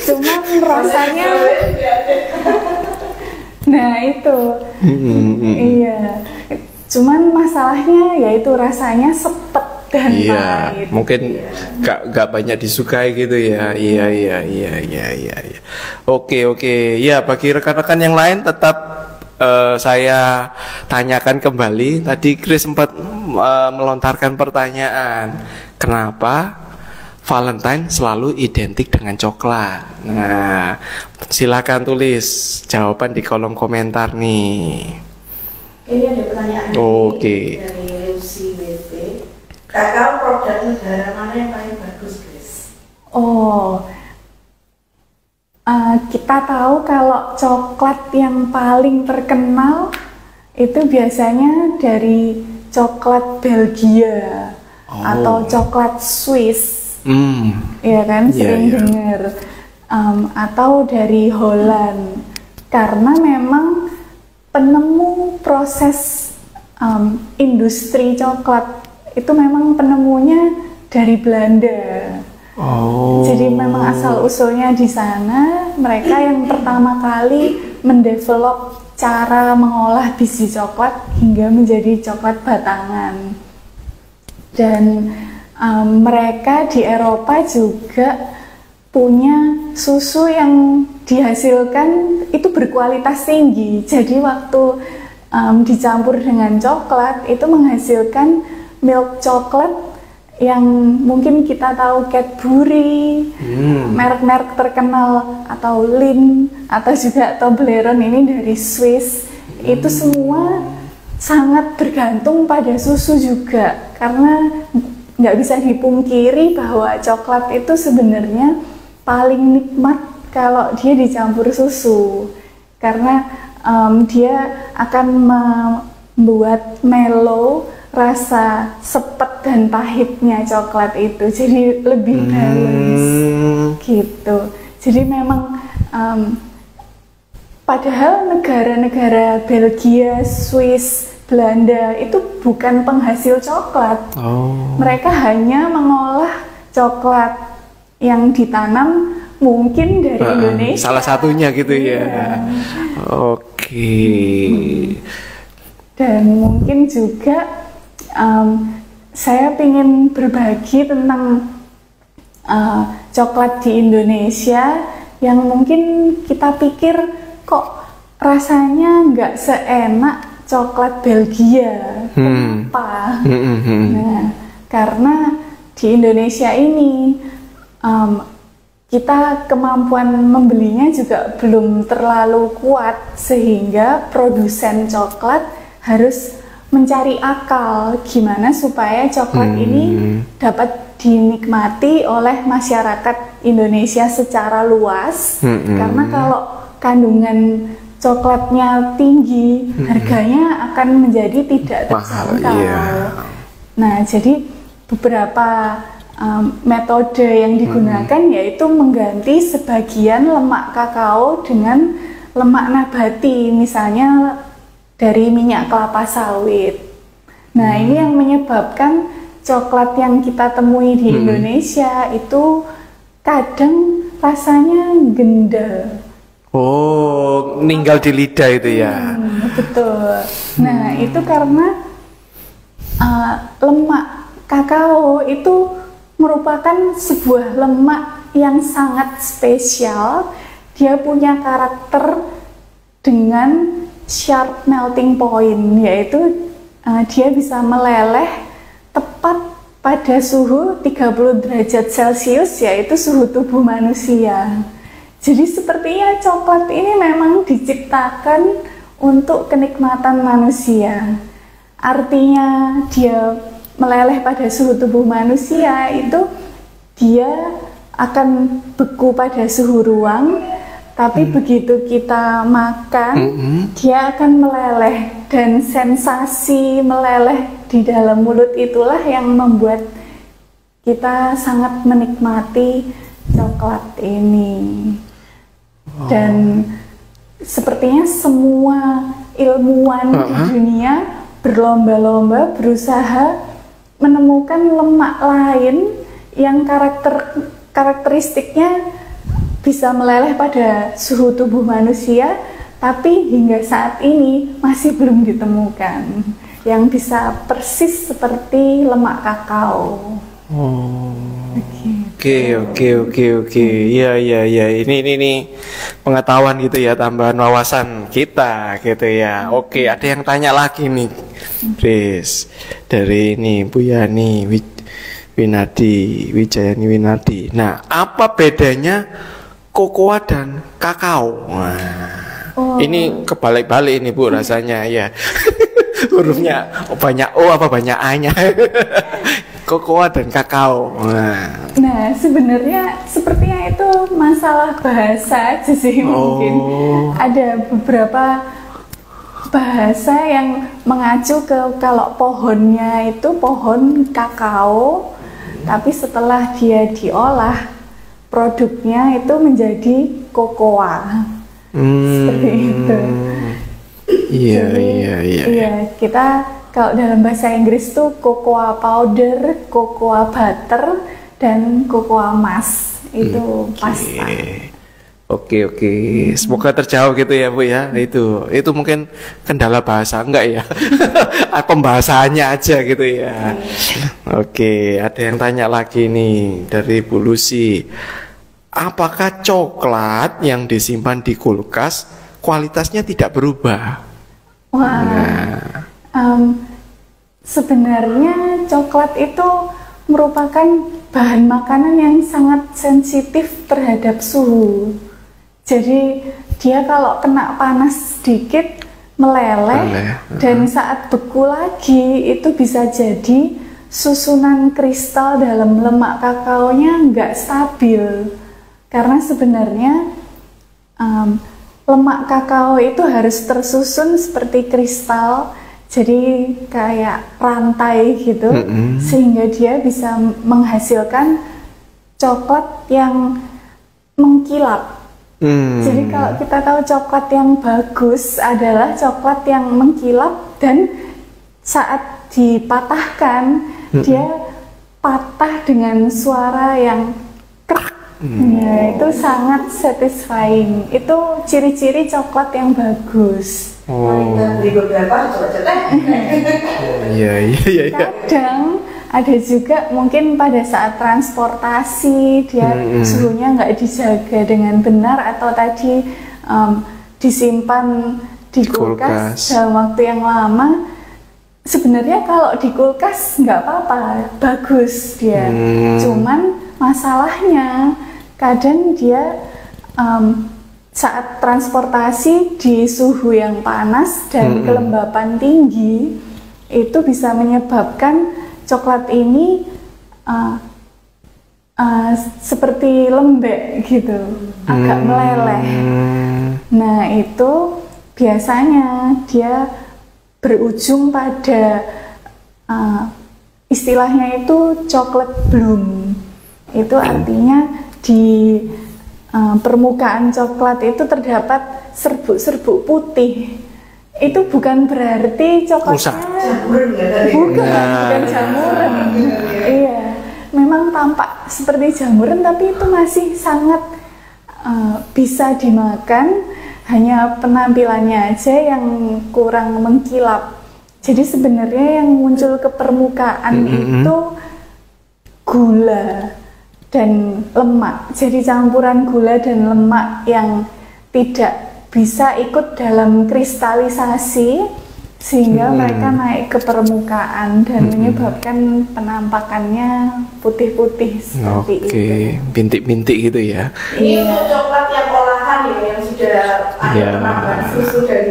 Cuman rasanya nah itu. Iya. Cuman masalahnya yaitu rasanya sepet dan pahit. Mungkin gak banyak disukai gitu ya. Iya. Oke. Ya, bagi rekan-rekan yang lain tetap saya tanyakan kembali. Tadi Chris sempat melontarkan pertanyaan, kenapa Valentine selalu identik dengan coklat? Nah, silakan tulis jawaban di kolom komentar nih. Ini ada pertanyaan dari Lucy BP. Kakao produk negara mana yang paling bagus, Grace? Kita tahu kalau coklat yang paling terkenal itu biasanya dari coklat Belgia atau coklat Swiss, ya kan, sering dengar, atau dari Holland, karena memang penemu proses industri coklat itu memang penemunya dari Belanda. Jadi memang asal usulnya di sana. Mereka yang pertama kali mendevelop cara mengolah biji coklat hingga menjadi coklat batangan. Dan mereka di Eropa juga punya susu yang dihasilkan itu berkualitas tinggi. Jadi waktu dicampur dengan coklat itu menghasilkan milk coklat yang mungkin kita tahu Cadbury, merek-merek terkenal, atau Lindt, atau juga Toblerone ini dari Swiss. Itu semua sangat bergantung pada susu juga, karena nggak bisa dipungkiri bahwa coklat itu sebenarnya paling nikmat kalau dia dicampur susu, karena dia akan membuat mellow rasa sepet dan pahitnya coklat itu, jadi lebih balance gitu. Jadi memang padahal negara-negara Belgia, Swiss, Belanda itu bukan penghasil coklat. Mereka hanya mengolah coklat yang ditanam mungkin dari Indonesia. Salah satunya gitu ya. Oke. Dan mungkin juga saya ingin berbagi tentang coklat di Indonesia yang mungkin kita pikir kok rasanya nggak seenak coklat Belgia. Kenapa? Nah, karena di Indonesia ini kita kemampuan membelinya juga belum terlalu kuat, sehingga produsen coklat harus mencari akal gimana supaya coklat ini dapat dinikmati oleh masyarakat Indonesia secara luas. Karena kalau kandungan coklatnya tinggi, harganya akan menjadi tidak terjangkau. Nah, jadi beberapa metode yang digunakan yaitu mengganti sebagian lemak kakao dengan lemak nabati, misalnya dari minyak kelapa sawit. Nah, ini yang menyebabkan coklat yang kita temui di Indonesia itu kadang rasanya gendal. Oh, ninggal di lidah itu ya. Betul. Nah, itu karena lemak kakao itu merupakan sebuah lemak yang sangat spesial. Dia punya karakter dengan sharp melting point, yaitu dia bisa meleleh tepat pada suhu 30 derajat Celcius, yaitu suhu tubuh manusia. Jadi sepertinya coklat ini memang diciptakan untuk kenikmatan manusia. Artinya dia meleleh pada suhu tubuh manusia itu dia akan beku pada suhu ruang, tapi begitu kita makan dia akan meleleh, dan sensasi meleleh di dalam mulut itulah yang membuat kita sangat menikmati coklat ini. Dan sepertinya semua ilmuwan di dunia berlomba-lomba berusaha menemukan lemak lain yang karakteristiknya bisa meleleh pada suhu tubuh manusia, tapi hingga saat ini masih belum ditemukan yang bisa persis seperti lemak kakao. Oke. Iya. Ini pengetahuan gitu ya, tambahan wawasan kita gitu ya. Oke, ada yang tanya lagi nih, Chris, dari ini Bu Yani Wijayani Winadi. Nah, apa bedanya kokoa dan kakao? Ini kebalik-balik ini Bu rasanya ya. Hurufnya banyak O apa banyak A-nya? Kokoa dan kakao. Nah, sebenarnya sepertinya itu masalah bahasa aja sih mungkin. Ada beberapa bahasa yang mengacu ke kalau pohonnya itu pohon kakao, tapi setelah dia diolah produknya itu menjadi kokoa. Seperti itu. Iya, kita kalau dalam bahasa Inggris tuh cocoa powder, cocoa butter, dan cocoa mass itu pasta. Oke. Semoga terjawab gitu ya Bu ya. Itu mungkin kendala bahasa enggak ya? Pembahasannya aja gitu ya. Oke, ada yang tanya lagi nih dari Bu Lucy. Apakah coklat yang disimpan di kulkas kualitasnya tidak berubah? Sebenarnya coklat itu merupakan bahan makanan yang sangat sensitif terhadap suhu. Jadi dia kalau kena panas sedikit meleleh, dan saat beku lagi itu bisa jadi susunan kristal dalam lemak kakaonya nggak stabil. Karena sebenarnya lemak kakao itu harus tersusun seperti kristal, jadi kayak rantai gitu, sehingga dia bisa menghasilkan coklat yang mengkilap. Jadi kalau kita tahu coklat yang bagus adalah coklat yang mengkilap, dan saat dipatahkan dia patah dengan suara yang krek. Ya, itu sangat satisfying. Itu ciri-ciri coklat yang bagus. Di beberapa Kadang ada juga mungkin pada saat transportasi dia suhunya nggak dijaga dengan benar, atau tadi disimpan di kulkas dalam waktu yang lama. Sebenarnya kalau di kulkas nggak apa-apa, bagus dia. Cuman masalahnya kadang dia saat transportasi di suhu yang panas dan kelembapan tinggi itu bisa menyebabkan coklat ini seperti lembek gitu, agak meleleh. Nah itu biasanya dia berujung pada istilahnya itu coklat bloom. Itu artinya di permukaan coklat itu terdapat serbuk-serbuk putih. Itu bukan berarti coklatnya bukan jamuran. Iya, memang tampak seperti jamuran tapi itu masih sangat bisa dimakan. Hanya penampilannya aja yang kurang mengkilap. Jadi sebenarnya yang muncul ke permukaan itu gula dan lemak. Jadi campuran gula dan lemak yang tidak bisa ikut dalam kristalisasi sehingga mereka naik ke permukaan dan menyebabkan penampakannya putih-putih seperti itu. Bintik-bintik gitu ya. Ini untuk coklat yang olahan ya, yang sudah ada penambahan susu dan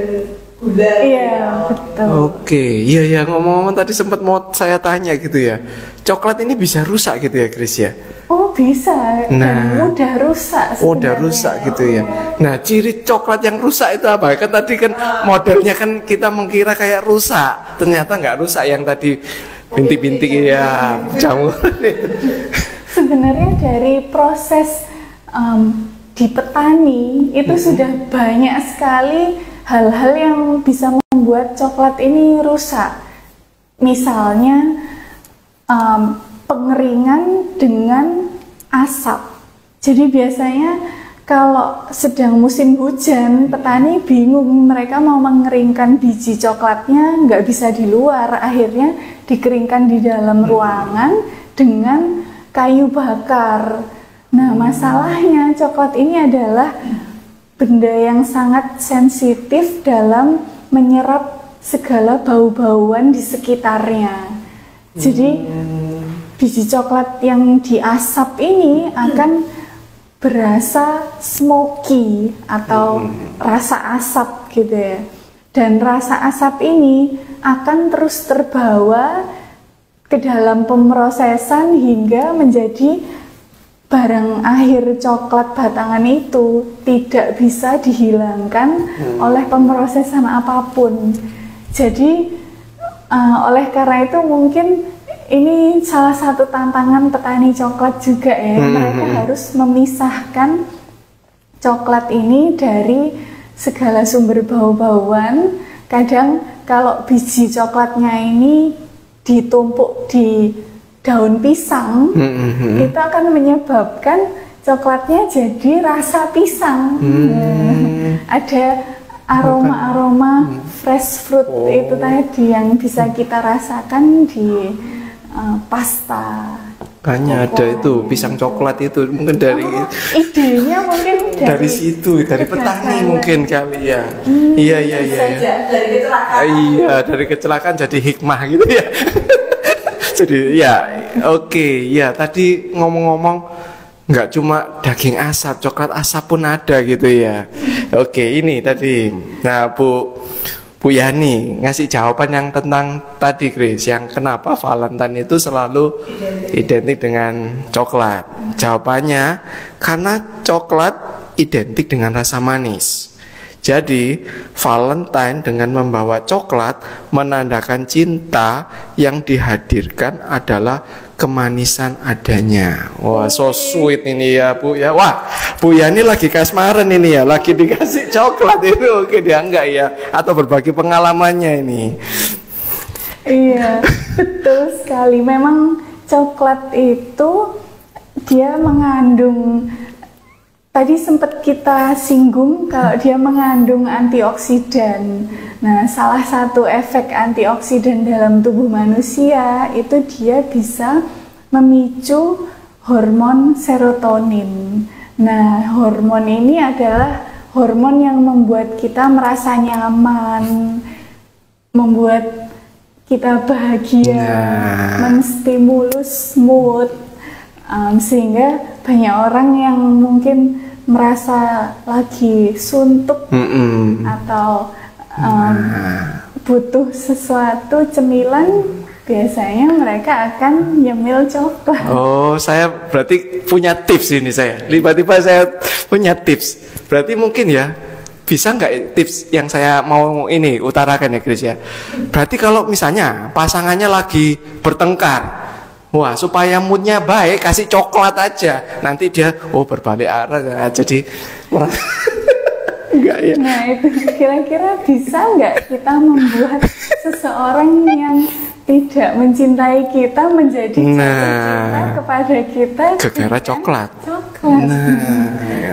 gula. Iya, betul. Iya ngomong-ngomong tadi sempat mau saya tanya gitu ya. Coklat ini bisa rusak gitu ya, Chris ya? Oh bisa, dan mudah rusak sebenarnya. Mudah rusak gitu ya. Nah ciri coklat yang rusak itu apa? Kan tadi kan modelnya kan kita mengira kayak rusak, ternyata nggak rusak yang tadi bintik-bintik ya jamur. Sebenarnya dari proses di petani itu sudah banyak sekali hal-hal yang bisa membuat coklat ini rusak. Misalnya pengeringan dengan asap. Jadi biasanya kalau sedang musim hujan, petani bingung mereka mau mengeringkan biji coklatnya nggak bisa di luar, akhirnya dikeringkan di dalam ruangan dengan kayu bakar. Nah masalahnya coklat ini adalah benda yang sangat sensitif dalam menyerap segala bau-bauan di sekitarnya. Jadi biji coklat yang diasap ini akan berasa smoky atau rasa asap gitu ya. Dan rasa asap ini akan terus terbawa ke dalam pemrosesan hingga menjadi barang akhir coklat batangan itu tidak bisa dihilangkan oleh pemrosesan apapun. Jadi oleh karena itu mungkin ini salah satu tantangan petani coklat juga ya. Mereka harus memisahkan coklat ini dari segala sumber bau-bauan. Kadang kalau biji coklatnya ini ditumpuk di daun pisang, itu akan menyebabkan coklatnya jadi rasa pisang. Ada aroma-aroma fresh fruit itu tadi yang bisa kita rasakan di pasta. Hanya ada itu pisang coklat itu mungkin dari idenya mungkin dari situ, dari petani mungkin kali ya. Iya. Dari kecelakaan. Iya, dari kecelakaan jadi hikmah gitu ya. Jadi ya, ya tadi ngomong-ngomong nggak cuma daging asap, coklat asap pun ada gitu ya. Ini tadi. Nah, Bu Yani ngasih jawaban yang tentang tadi, Chris, yang kenapa Valentine itu selalu identik dengan coklat. Jawabannya karena coklat identik dengan rasa manis. Jadi Valentine dengan membawa coklat menandakan cinta yang dihadirkan adalah kemanisan adanya. Wah, so sweet ini ya Bu ya. Wah, Bu Yani lagi kasmaran ini ya, lagi dikasih coklat itu. Oke dia enggak ya? Atau berbagi pengalamannya ini. Iya, betul sekali. Memang coklat itu dia mengandung, tadi sempat kita singgung kalau dia mengandung antioksidan. Nah, salah satu efek antioksidan dalam tubuh manusia itu dia bisa memicu hormon serotonin. Nah, hormon ini adalah hormon yang membuat kita merasa nyaman, membuat kita bahagia, menstimulus mood, sehingga banyak orang yang mungkin merasa lagi suntuk atau butuh sesuatu cemilan, biasanya mereka akan nyemil coklat. Oh, saya berarti punya tips ini saya. Tiba-tiba saya punya tips. Berarti mungkin ya, bisa nggak tips yang saya mau ini utarakan ya Chris ya. Berarti kalau misalnya pasangannya lagi bertengkar, wah supaya moodnya baik kasih coklat aja. Nanti dia berbalik arah jadi enggak ya. Nah itu kira-kira bisa nggak kita membuat seseorang yang tidak mencintai kita menjadi jatuh cinta kepada kita gara-gara coklat.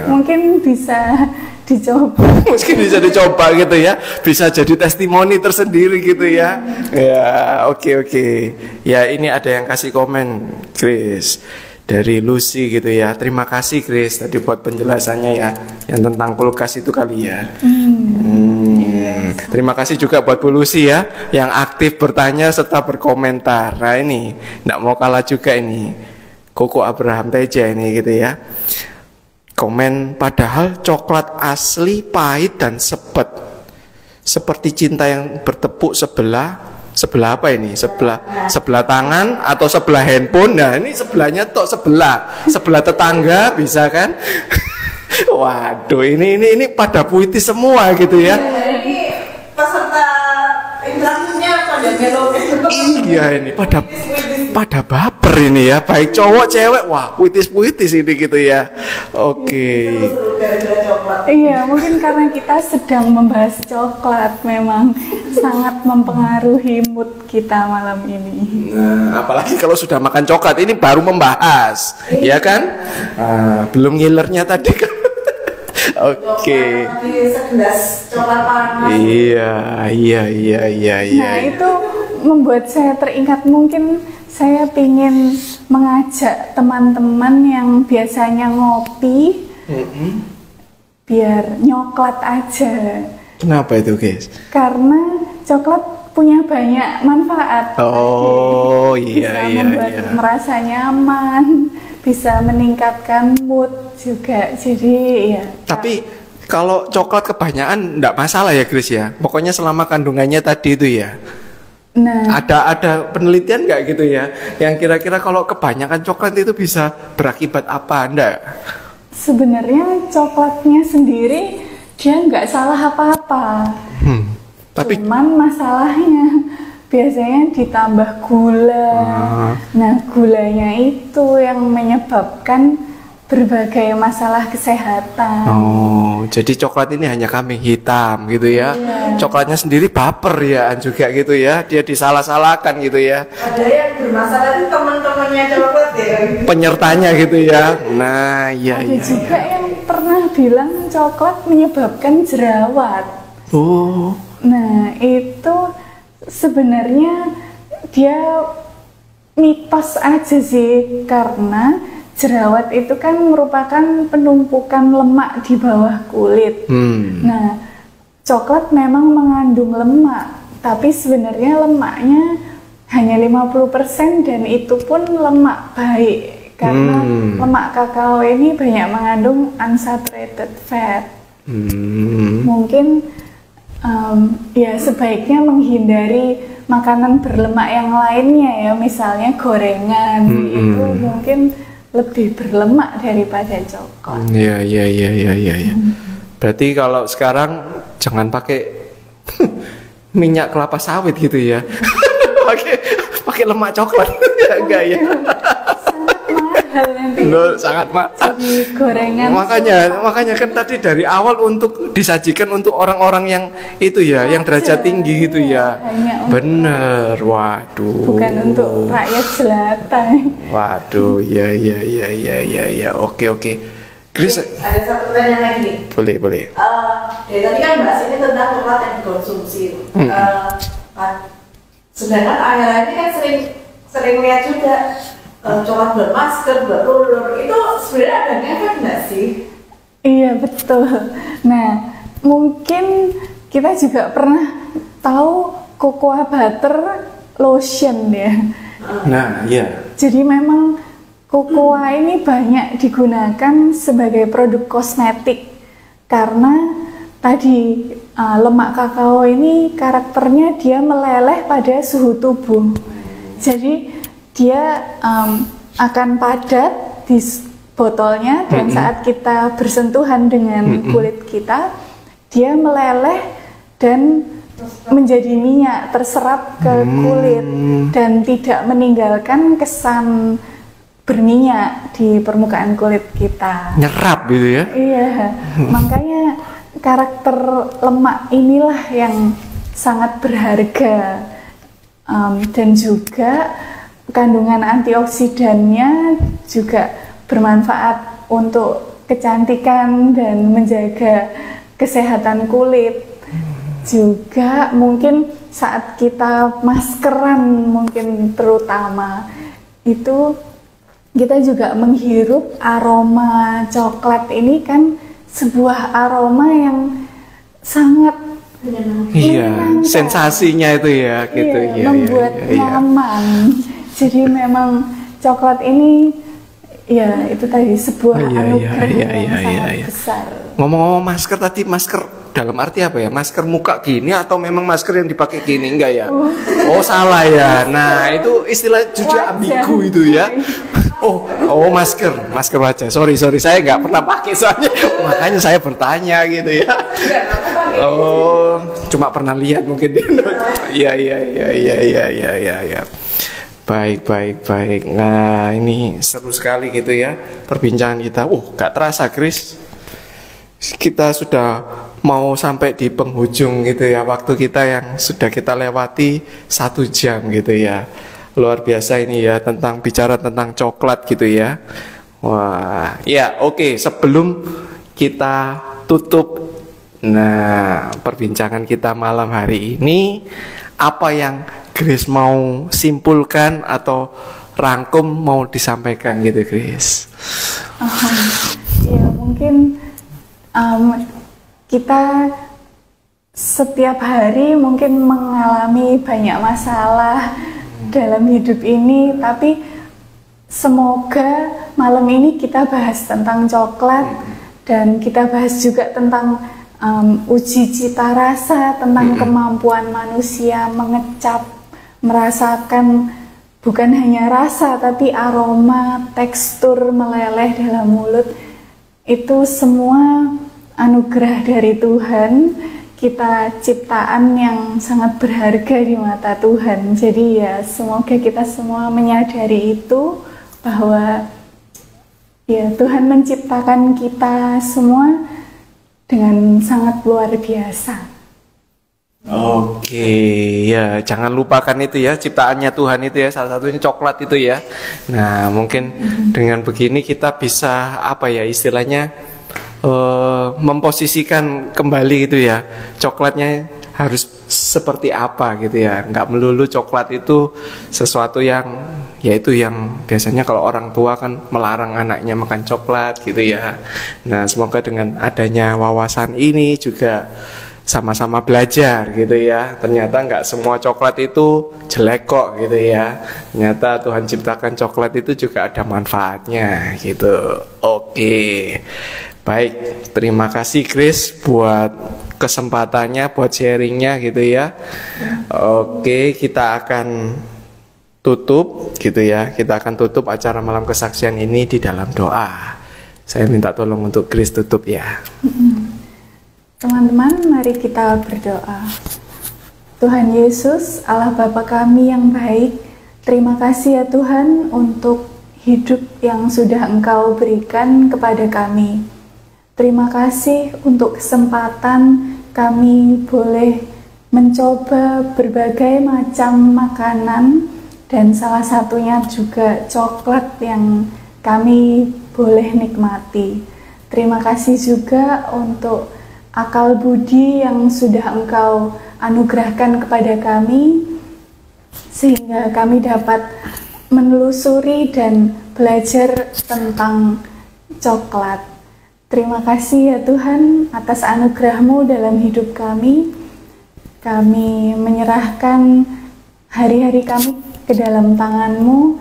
Mungkin bisa dicoba. Mungkin bisa dicoba gitu ya. Bisa jadi testimoni tersendiri gitu ya. Ya, oke. Ya, ini ada yang kasih komen, Chris. Dari Lucy gitu ya. Terima kasih Chris tadi buat penjelasannya ya. Yang tentang kulkas itu kali ya. Terima kasih juga buat Bu Lucy ya, yang aktif bertanya serta berkomentar. Nah ini, nggak mau kalah juga ini, Koko Abraham Teja ini gitu ya. Komen, padahal coklat asli pahit dan sepet, seperti cinta yang bertepuk sebelah apa ini? Sebelah tangan atau sebelah handphone. Nah ini sebelahnya tok sebelah tetangga bisa kan? Waduh, ini pada puitis semua gitu ya. Ini peserta interaksinya pada melo-melo. Iya ini pada baper ini ya, baik cowok cewek, wah puitis ini gitu ya. Oke. Iya, mungkin karena kita sedang membahas coklat, memang sangat mempengaruhi mood kita malam ini. Nah, apalagi kalau sudah makan coklat, ini baru membahas, ya kan? Belum ngilernya tadi kan. Oke. Segelas coklat panas. Iya. Nah itu membuat saya teringat, mungkin saya ingin mengajak teman-teman yang biasanya ngopi, biar nyoklat aja. Kenapa itu guys? Karena coklat punya banyak manfaat. Oh bisa membuat merasa nyaman, bisa meningkatkan mood juga. Jadi ya. Tapi kalau coklat kebanyakan enggak masalah ya Chris ya. Pokoknya selama kandungannya tadi itu ya. Nah, ada penelitian nggak gitu ya, yang kira-kira kalau kebanyakan coklat itu bisa berakibat apa enggak? Sebenarnya coklatnya sendiri dia nggak salah apa-apa. Tapi cuman masalahnya biasanya ditambah gula. Nah, gulanya itu yang menyebabkan berbagai masalah kesehatan. Oh, jadi coklat ini hanya kambing hitam gitu ya. Coklatnya sendiri baper ya juga gitu ya. Dia disalah-salahkan gitu ya. Ada yang bermasalah itu teman-temannya coklat ya. Penyertanya gitu ya. Nah, iya. Ada juga yang pernah bilang coklat menyebabkan jerawat. Oh. Nah, itu sebenarnya dia mitos aja sih, karena jerawat itu kan merupakan penumpukan lemak di bawah kulit. Nah, coklat memang mengandung lemak, tapi sebenarnya lemaknya hanya 50% dan itu pun lemak baik. Karena lemak kakao ini banyak mengandung unsaturated fat. Mungkin ya sebaiknya menghindari makanan berlemak yang lainnya ya, misalnya gorengan. Itu mungkin lebih berlemak daripada coklat. Iya. Berarti kalau sekarang jangan pakai minyak kelapa sawit gitu ya. pakai lemak coklat. Ya enggak ya. Sangat mahal. Gorengan. Makanya kan tadi dari awal untuk disajikan untuk orang-orang yang itu ya, yang derajat tinggi gitu ya. Bener, waduh. Bukan untuk rakyat jelata. Waduh, ya. Oke. Chris, ada satu pertanyaan lagi nih. Boleh. Dari tadi kan bahas ini tentang coklat yang dikonsumsi. Sedangkan akhir-akhir ini kan sering lihat juga coklat bermasker, berulur, itu sebenarnya ada ngefek nggak sih? Iya, betul. Nah, mungkin kita juga pernah tahu cocoa butter lotion ya. Nah, iya. Jadi memang cocoa ini banyak digunakan sebagai produk kosmetik karena tadi lemak kakao ini karakternya dia meleleh pada suhu tubuh. Jadi dia akan padat di botolnya dan saat kita bersentuhan dengan kulit kita, dia meleleh dan menjadi minyak terserap ke kulit dan tidak meninggalkan kesan berminyak di permukaan kulit kita. Nyerap gitu ya. Iya, makanya karakter lemak inilah yang sangat berharga. Dan juga kandungan antioksidannya juga bermanfaat untuk kecantikan dan menjaga kesehatan kulit. Juga mungkin saat kita maskeran mungkin terutama itu kita juga menghirup aroma coklat ini kan sebuah aroma yang sangat Iya, sensasinya itu ya gitu. Iya, membuat nyaman. Jadi memang coklat ini ya itu tadi sebuah anugerah yang sangat besar. Ngomong-ngomong masker tadi, masker dalam arti apa ya? Masker muka gini atau memang masker yang dipakai gini enggak ya? Oh salah ya. Nah itu istilah jujur ambigu itu ya. Oh masker wajah. Sorry saya nggak pernah pakai soalnya, makanya saya bertanya gitu ya. Oh cuma pernah lihat mungkin. Iya. Baik. Nah ini seru sekali gitu ya perbincangan kita. Gak terasa Chris, kita sudah mau sampai di penghujung gitu ya. Waktu kita yang sudah kita lewati 1 jam gitu ya. Luar biasa ini ya, bicara tentang coklat gitu ya. Wah ya oke. Sebelum kita tutup perbincangan kita malam hari ini, apa yang Grace mau simpulkan atau rangkum mau disampaikan gitu Grace? Ya mungkin kita setiap hari mungkin mengalami banyak masalah dalam hidup ini, tapi semoga malam ini kita bahas tentang coklat dan kita bahas juga tentang uji cita rasa, tentang kemampuan manusia mengecap, merasakan bukan hanya rasa tapi aroma, tekstur meleleh dalam mulut. Itu semua anugerah dari Tuhan. Kita ciptaan yang sangat berharga di mata Tuhan. Jadi ya semoga kita semua menyadari itu, bahwa ya Tuhan menciptakan kita semua dengan sangat luar biasa. Oke, ya jangan lupakan itu ya, ciptaannya Tuhan itu ya, salah satunya coklat itu ya. Nah mungkin dengan begini kita bisa apa ya istilahnya, memposisikan kembali gitu ya, coklatnya harus seperti apa gitu ya. Nggak melulu coklat itu sesuatu yang yaitu yang biasanya kalau orang tua kan melarang anaknya makan coklat gitu ya. Nah semoga dengan adanya wawasan ini juga sama-sama belajar gitu ya. Ternyata nggak semua coklat itu jelek kok gitu ya. Ternyata Tuhan ciptakan coklat itu juga ada manfaatnya gitu. Oke. Baik, terima kasih Chris buat kesempatannya, buat sharingnya gitu ya. Oke, kita akan tutup gitu ya. Kita akan tutup acara malam kesaksian ini di dalam doa. Saya minta tolong untuk Chris tutup ya. Teman-teman, mari kita berdoa. Tuhan Yesus, Allah Bapa kami yang baik, terima kasih ya Tuhan untuk hidup yang sudah Engkau berikan kepada kami. Terima kasih untuk kesempatan kami boleh mencoba berbagai macam makanan dan salah satunya juga coklat yang kami boleh nikmati. Terima kasih juga untuk akal budi yang sudah Engkau anugerahkan kepada kami sehingga kami dapat menelusuri dan belajar tentang coklat. Terima kasih ya Tuhan atas anugerah-Mu dalam hidup kami. Kami menyerahkan hari-hari kami ke dalam tangan-Mu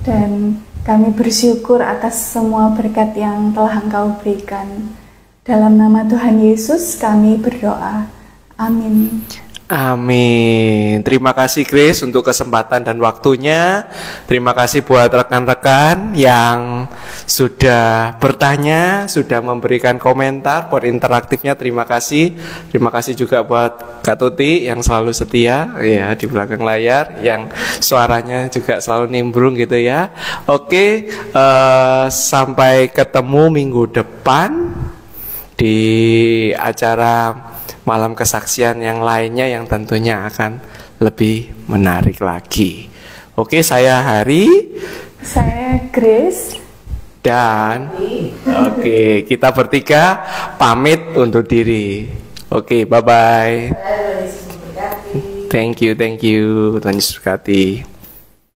dan kami bersyukur atas semua berkat yang telah Engkau berikan. Dalam nama Tuhan Yesus kami berdoa. Amin. Amin. Terima kasih Grace untuk kesempatan dan waktunya. Terima kasih buat rekan-rekan yang sudah bertanya, sudah memberikan komentar, buat interaktifnya terima kasih. Terima kasih juga buat Kak Tuti yang selalu setia ya di belakang layar, yang suaranya juga selalu nimbrung gitu ya. Oke, sampai ketemu minggu depan di acara malam kesaksian yang lainnya yang tentunya akan lebih menarik lagi. Oke, saya Hari. Saya Grace. Dan oke, kita bertiga pamit undur diri. Oke, bye-bye. Thank you. Tuhan Yesus berkati.